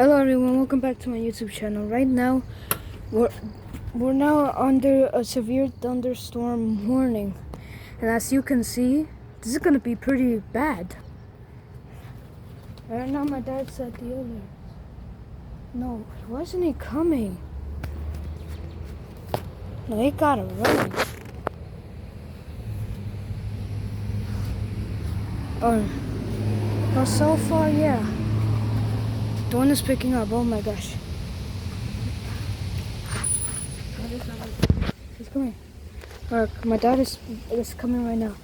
Hello everyone, welcome back to my YouTube channel. Right now, we're now under a severe thunderstorm warning, and as you can see, this is gonna be pretty bad. Right now, my dad's at the other. No, why isn't he coming? No, he gotta run. Oh, so far, yeah. The one is picking up. Oh my gosh. He's coming. My dad is coming right now.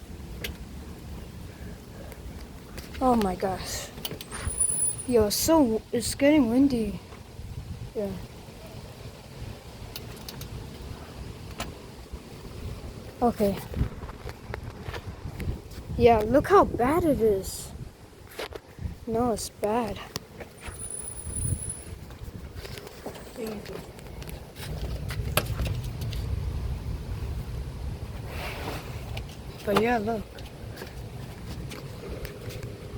Oh my gosh. Yo, it's getting windy. Yeah. Okay. Yeah, look how bad it is. No, it's bad. But yeah, look.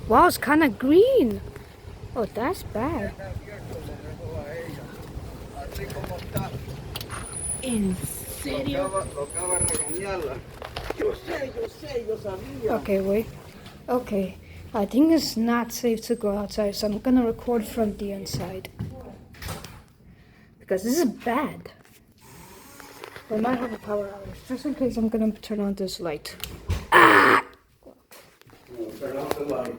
Wow, it's kind of green. Oh, that's bad. ¿En serio? Okay, wait. Okay, I think it's not safe to go outside, so I'm gonna record from the inside. Because this is bad. We might have a power outage. Just in case, I'm gonna turn on this light. Ah! Turn off the light.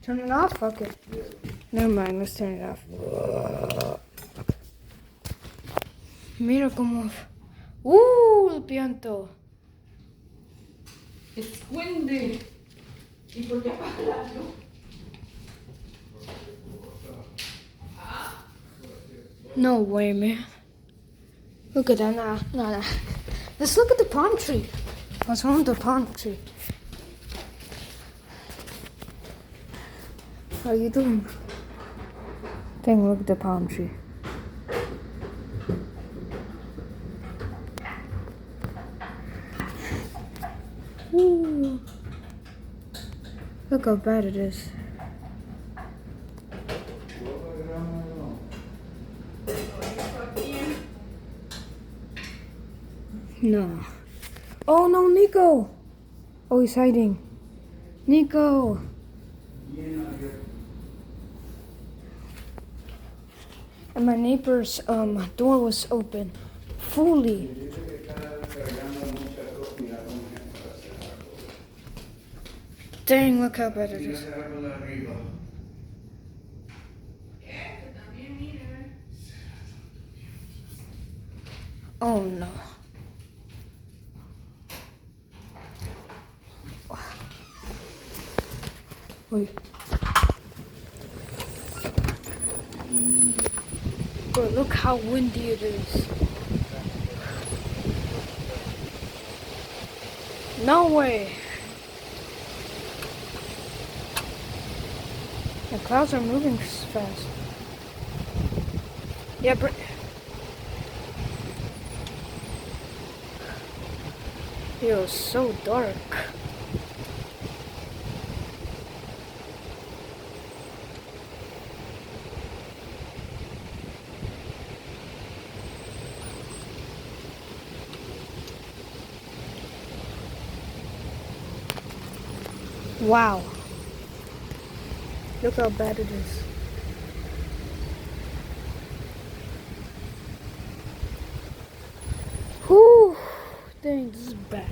Turn it off? Okay. Never mind, let's turn it off. Mira como... El viento. It's windy. ¿Y por qué apaga la luz? No way, man. Look at that. Nah. Let's look at the palm tree. What's wrong with the palm tree? How you doing? Dang, look at the palm tree. Ooh. Look how bad it is. No. Oh no, Nico! Oh, he's hiding. Nico! And my neighbor's door was open fully. Dang, look how bad it is. Oh no. Wait. Bro, look how windy it is. No way. The clouds are moving fast. Yeah, but it was so dark. Wow. Look how bad it is. Whew. Dang, this is bad.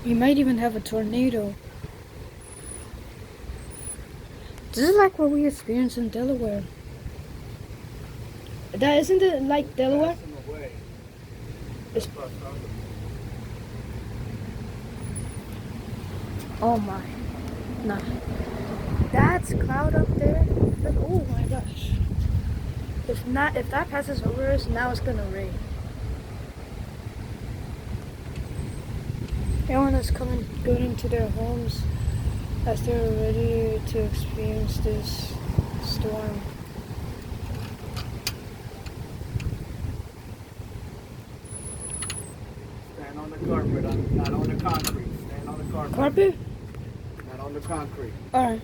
We might even have a tornado. This is like what we experienced in Delaware. That isn't it like Delaware? It's, oh my. Nah. That's cloud up there. Look, oh my gosh. If that passes over us, now it's gonna rain. Everyone is going into their homes as they're ready to experience this storm. Stand on the carpet, not on the concrete. Stand on the carpet. Carpet? Not on the concrete. Alright.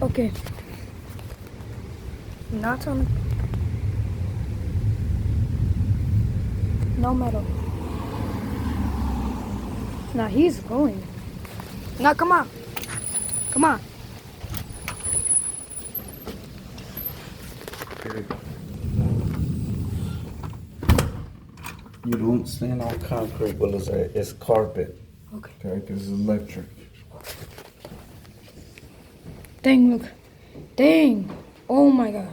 Okay. Not on. No metal. Now he's going. Now come on. Come on. You don't stand on concrete, well, it's carpet. Okay. Okay, because it's electric. Dang, look. Dang. Oh my gosh.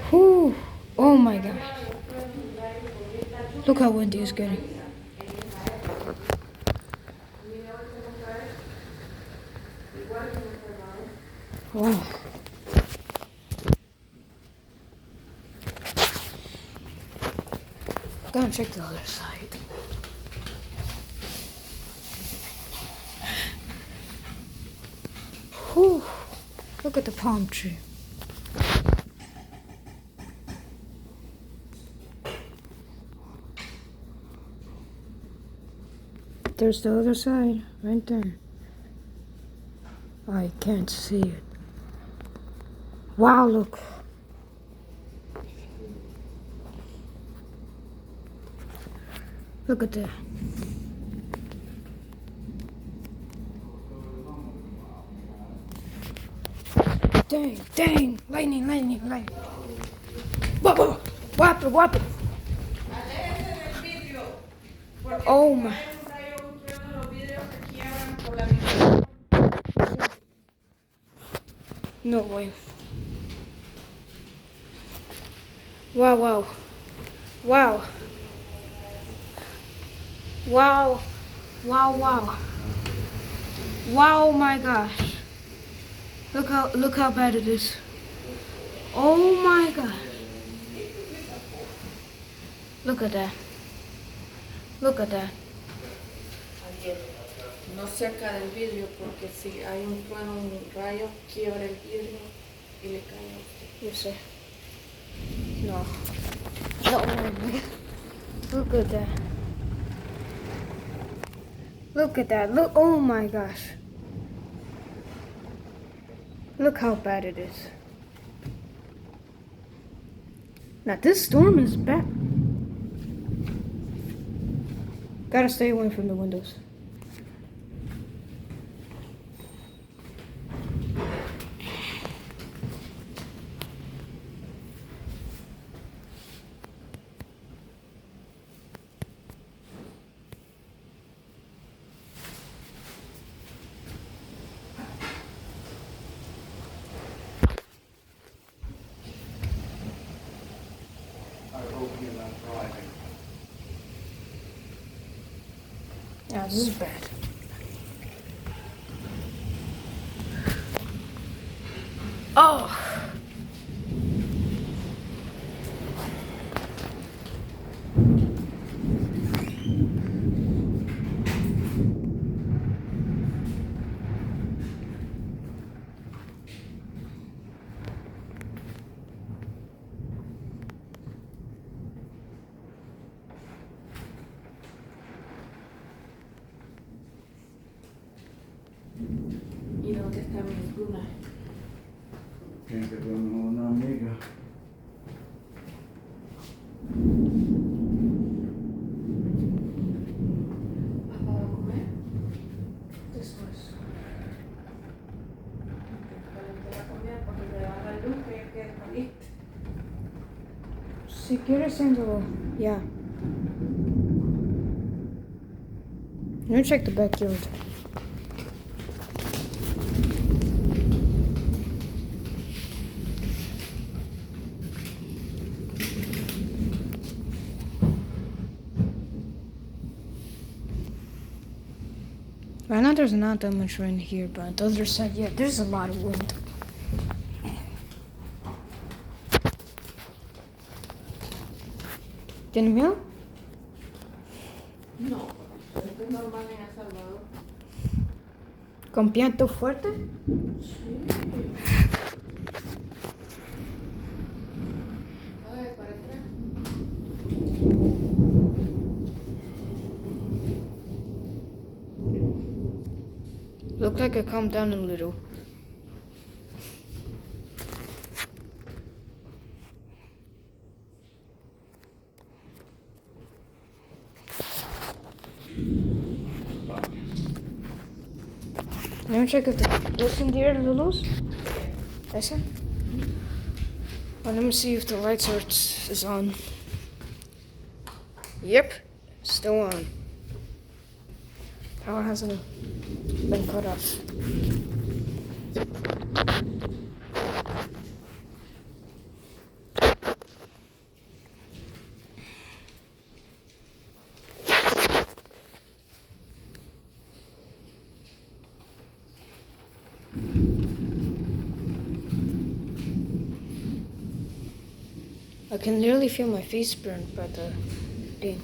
Whew. Oh my gosh. Look how windy it's getting. Wow. Gotta check the other side. Whew. Look at the palm tree. There's the other side, right there. I can't see it. Wow, look. Look at that. Dang, dang. Lightning, lightning, lightning. Whoa, whoa. Whop it. Oh my. No way. Wow, wow. Wow. Wow. Wow, wow. Wow, my gosh. Look how bad it is. Oh my god. Look at that. Look at that. No cerca del vidrio porque si hay un trueno, un rayo, quiebra el vidrio y le cae a usted. You see? No. No. Look at that. Look at that. Look. Oh my gosh. Look how bad it is. Now this storm is bad. Gotta stay away from the windows. I hope you're not driving. Yeah, this is bad. Oh. ¿Y dónde está mi luna? Tiene que ver una amiga. ¿Has dado a comer? Después. Calenté la comida porque te va a dar luz que saliste. Si quieres hacerlo, yeah. Let me check the backyard. Right now there's not that much rain here, but on the other side, yeah, there's a lot of wind. ¿Tienes miedo? No, esto es normal en El Salvador. ¿Con viento fuerte? Sí. Ay, parece. Looked like it calmed down a little. Let me check if the listen dear Lulus. Listen. Well, let me see if the lights is on. Yep, still on. Power hasn't been cut off. I can literally feel my face burned by the thing.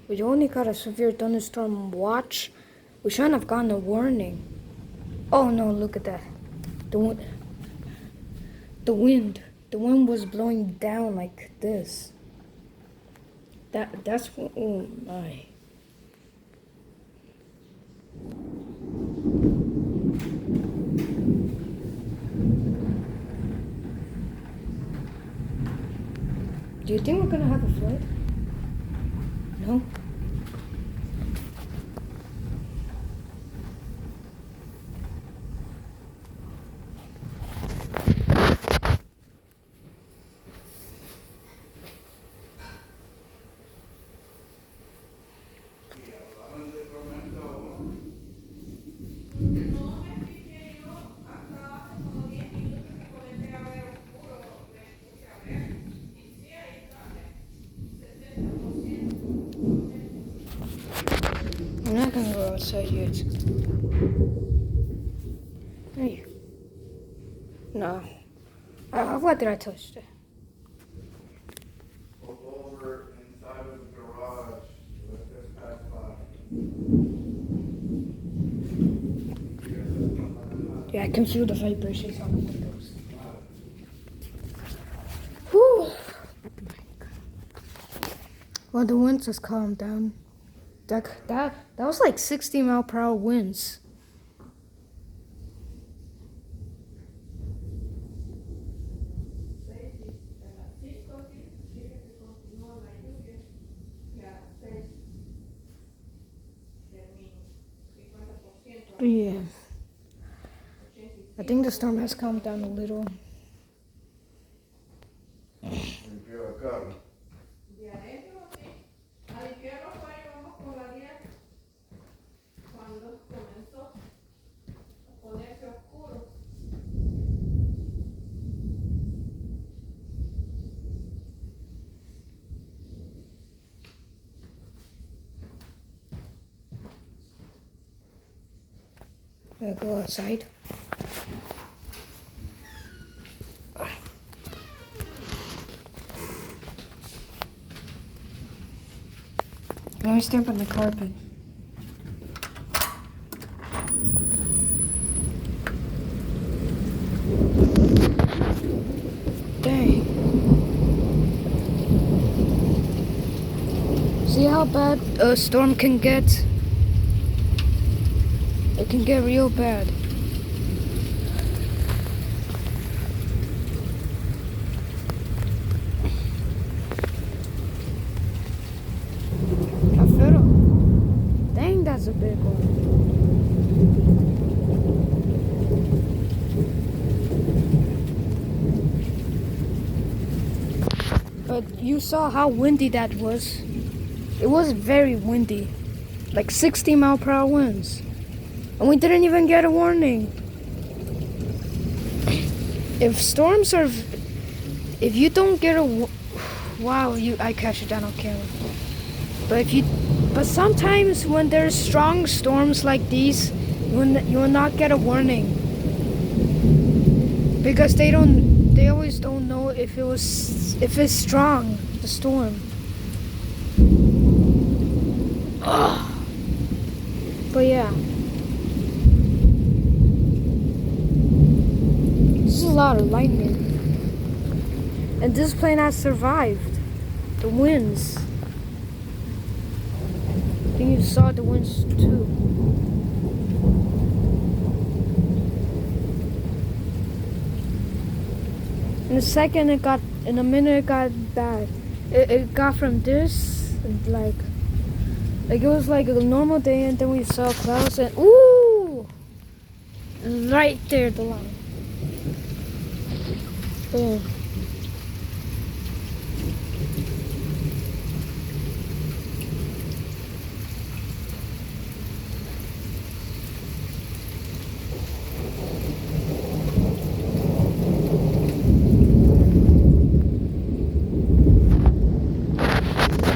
We only got a severe thunderstorm watch. We shouldn't have gotten a warning. Oh no, look at that. The wind was blowing down like this. That's what, oh my. Do you think we're gonna have a flood? No? I'm not gonna go outside yet. Hey. No. What did I touch there? Look over inside of the garage. Let this pass by. Yeah, I can feel the vibrations on the windows. Whew. Well, the winds has calmed down. That was like 60-mile-per-hour winds. But yeah, I think the storm has calmed down a little. Gonna go outside. Let me step on the carpet. Dang. See how bad a storm can get? It can get real bad. Dang, that's a big one. But you saw how windy that was. It was very windy. Like 60-mile-per-hour winds. And we didn't even get a warning. If you don't get a, wow, I catch it down on camera. But sometimes when there's strong storms like these, you will not get a warning. Because they always don't know if it's strong, the storm. Ugh. But yeah. lot of lightning. And this plane has survived the winds. I think you saw the winds too. In a minute it got bad. It got from this, and like it was like a normal day, and then we saw clouds, and ooh! Right there, the line. Boom.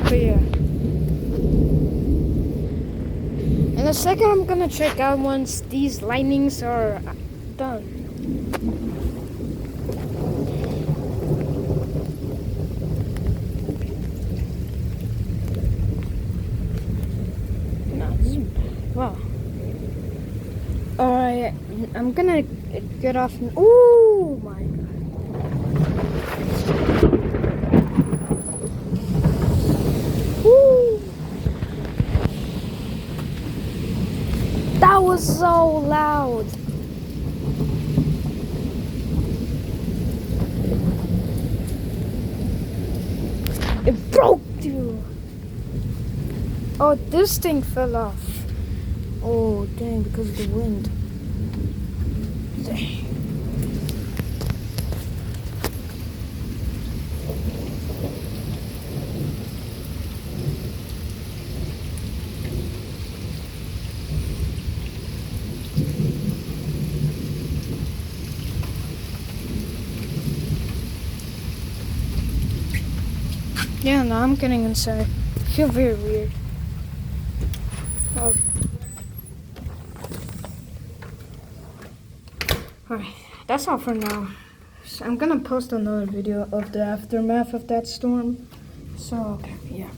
But yeah. In a second, I'm gonna check out once these lightnings are done. No, this is, wow. Alright, I'm gonna get off. Ooh my god. Woo! That was so loud. It broke you. Oh, this thing fell off. Oh, dang, because of the wind. Dang. Yeah, no, I'm getting inside. I feel very weird. Oh. Alright, that's all for now. So I'm gonna post another video of the aftermath of that storm. So, okay, yeah.